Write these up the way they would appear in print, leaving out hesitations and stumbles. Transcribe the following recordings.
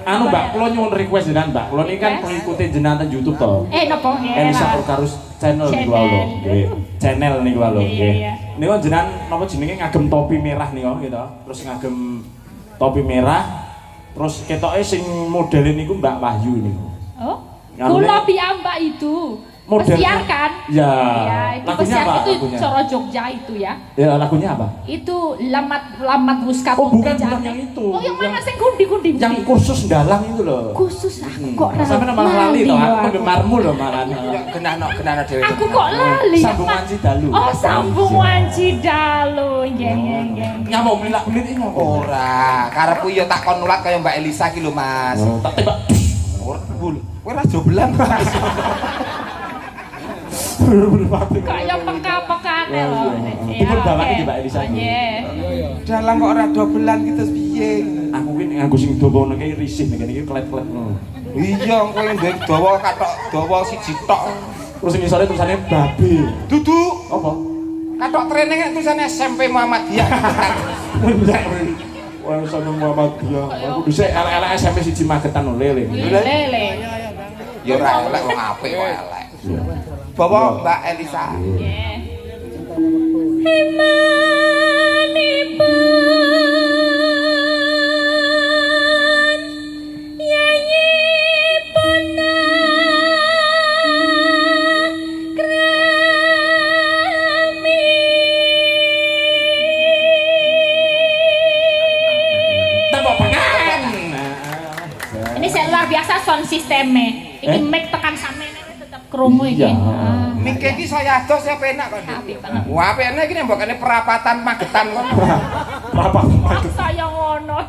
Anu Mbak, kula nyuwun request jenengan Mbak. Kula niki kan pengikuti jenengan teng YouTube to. Napa? Elisa Orkarus channel niku lho. Nggih. Channel niku lho nggih. Niku jenengan napa jenenge ngagem topi merah niku gitu. Terus ngagem topi merah. Terus ketoke sing model niku Mbak Wahyu niku. Oh. Kula piyambak itu. Persiarkan. Ya. Itu persiarkan itu cara Jogja itu ya. Ya lagunya apa? Itu lamat Wuska. Oh bukan yang itu. Oh yang mana sing kundi. Yang kursus dalang itu loh. Kursus aku kok lali. Sampai malah lali toh, aku penggemarmu loh malah. Genana dhewe. Aku kok lali. Sambungan Cidalu. Oh sambungan Cidalu. Nggih. Nyamuk melak-melit iki ngopo? Ora, karepku ya tak kon nulat kaya Mbak Elisa iki lho Mas. Oh, tak tembak. Ora bul. Kowe ra joblan Mas. Kayak peka-pekane lho. Dipun bawake di Mbak Elisa. Nggih. Dalang kok ora dobelan ki terus piye? Aku ki nganggo sing dawa ngene iki risih ngene iki klet-klet. Iya, kowe ndek dawa katok dawa siji tok. Terus sing isore tulisane babe. Dudu. Apa? Katok trene nek tulisane SMP Muhammadiyah. Wah, sono Muhammadiyah. Aku dhisik elek-elek SMP siji Magetan lho, Lele. Lele. Ya ora elek wong apik kok elek. Bawa Mbak Elisa. Nggih. Ini saya luar biasa sound sistemnya. Ini mic tekan sampe tetap krungu iki. Mik iki saya ados ya penak kok. Apik banget. Wah, apikne iki mbokane perapatan Magetan kok. Perapatan Magetan. Saya ngono.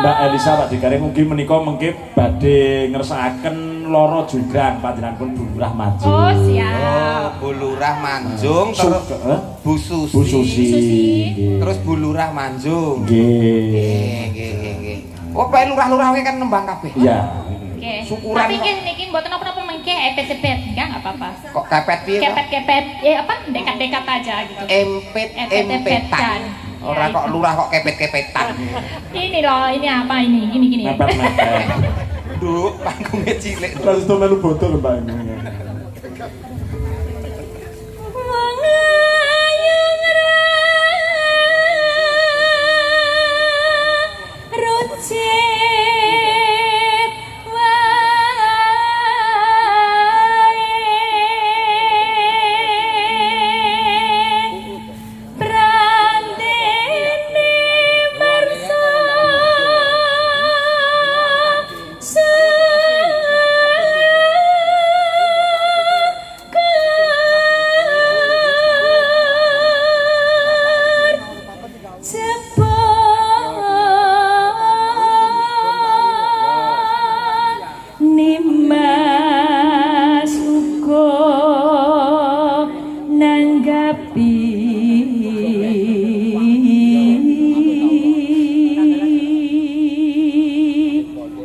Mbak Elisa Pak Dikare mungkin menika mengke badhe ngersakaken loro jugran panjenengan pun bulurah Manjung. Oh, siap. Bulurah Manjung terus Bu Susi. Terus bulurah Manjung. Nggih. Oh, pae lurah-lurah kuwi kan nembang kabeh. Iya. Oke. Syukuran Tapi niki mboten apa-apa mengke epet-epet, enggak apa-apa. Kok kepet piye? Kepet-kepet. Ya apa? Dekat-dekat aja gitu. Empet-empetan. Ora kok lurah kok kepet-kepetan. Ini loh, ini apa ini? Gini. Mepet-mepet. Duh, panggungnya cilik. Terus itu melu botol Mbak ini.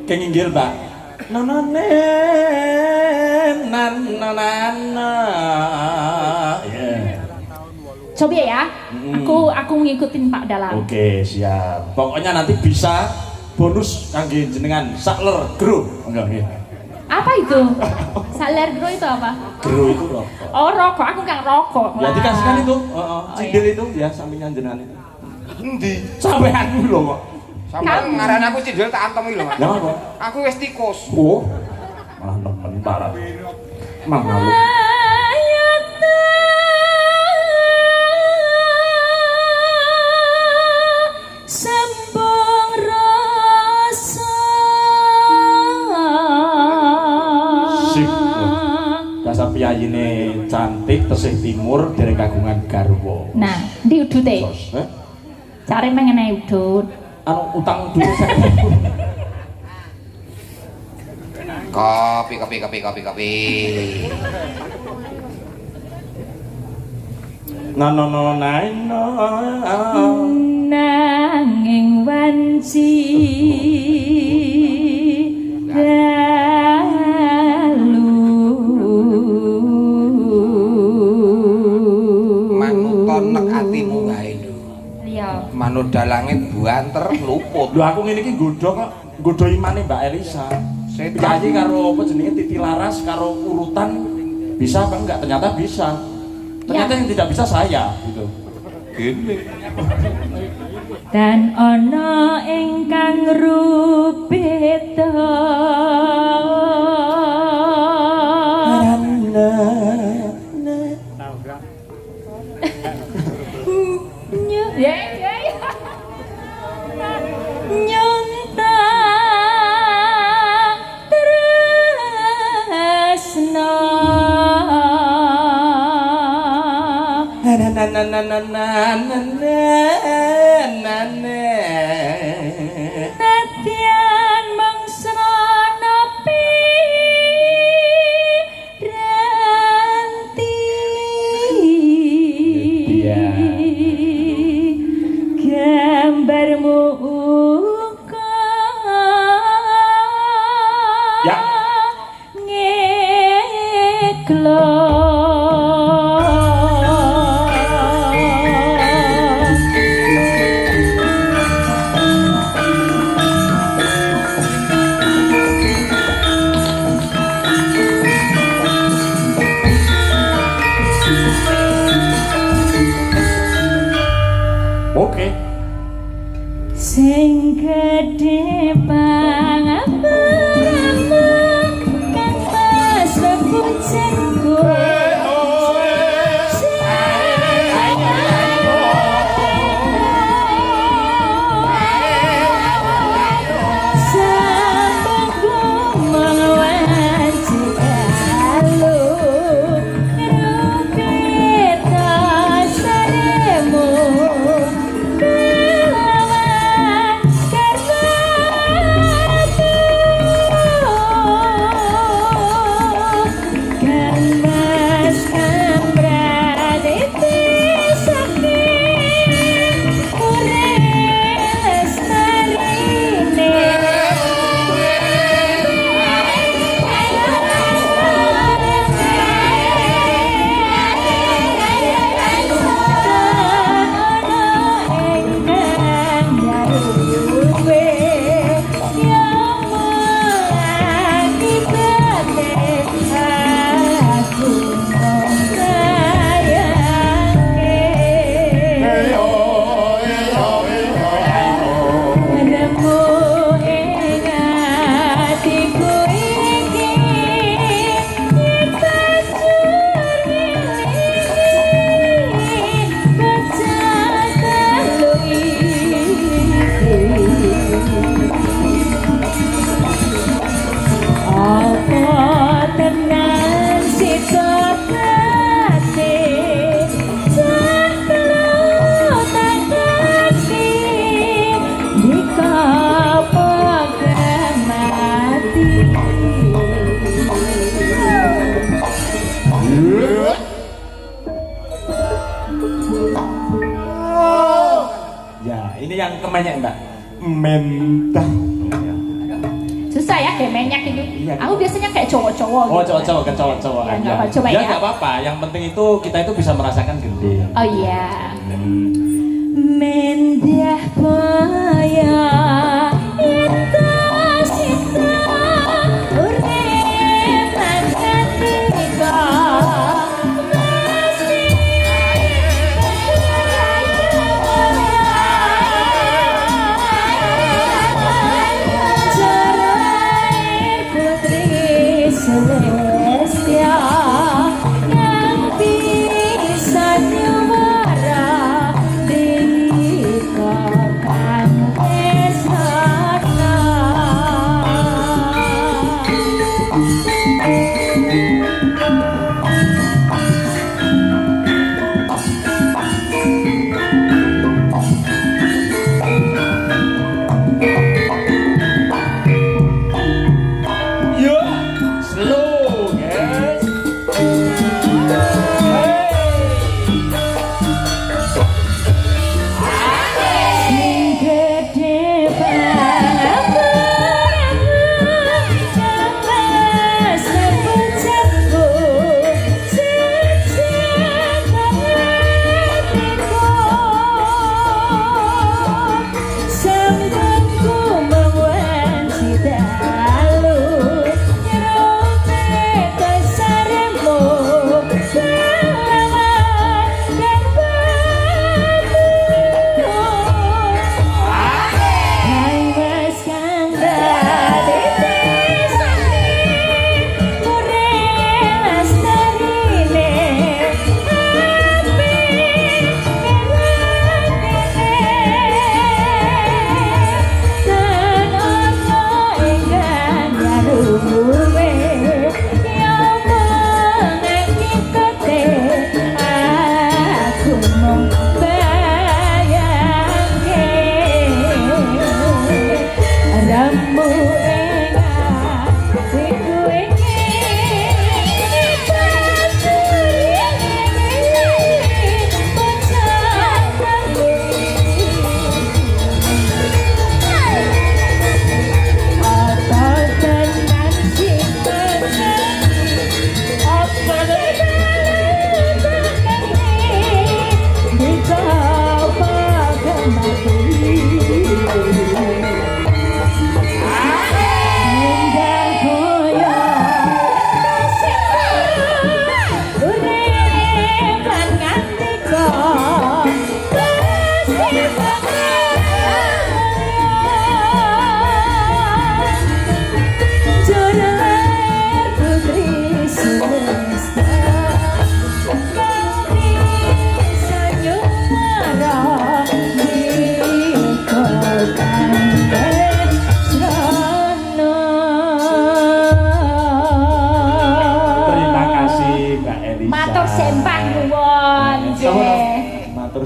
Kenginggil Mbak. Coba ya, aku ngikutin Pak Dalang. Oke, siap. Pokoknya nanti bisa bonus kangge jenengan sakler gro. Enggak nggih. Apa itu? Saler gro itu apa? Gro itu rokok. Oh, rokok. Aku nggak rokok. Ya dikasihkan itu, cindil itu ya sampingan jenengan itu. Endi? Sampean lho kok. Sampeyan ngaran aku cindil tak antem iki lho, Mas. Ya apa? Aku wis tikus. Oh. Malah nemen parah. Mang malu. Sambung rasa. Sip. Dasar piyayine cantik tesih timur dereng kagungan garwa. Nah, ndi udute? Cari mengenai udut. Anu utang dulu saya. Kopi. No. Nanging wanci dalu manuton nek atimu wae lho. Iya. Manut dalange buanter luput. Lho aku ngene iki nggodho kok, nggodho imane Mbak Elisa. Piyayi karo apa jenenge Titi Laras karo urutan bisa apa enggak? Ternyata bisa. Ternyata yang tidak bisa saya gitu. Gini. Dan ana ingkang rupita nyonta tresna Nadian mangsra nepi ranti gambarmu uga Ya. Oke. Sing gedhe pangapamu kang pas repujenku yang kemenyek Mbak? Mentah. Susah ya kayak menyak itu. Iya. Aku biasanya kayak cowok-cowok. Oh gitu. cowok-cowok kan cowok-cowok Ya, aja. nggak apa, coba Ya ya. nggak apa-apa. Yang penting itu kita itu bisa merasakan gede. Oh iya. Mendah boya itu sita urip ketika Celestia yang bisa nyuara di kokang desa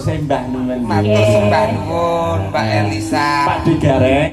sembah nuwun. Matur sembah nuwun Mbak Elisa. Pak Digareng.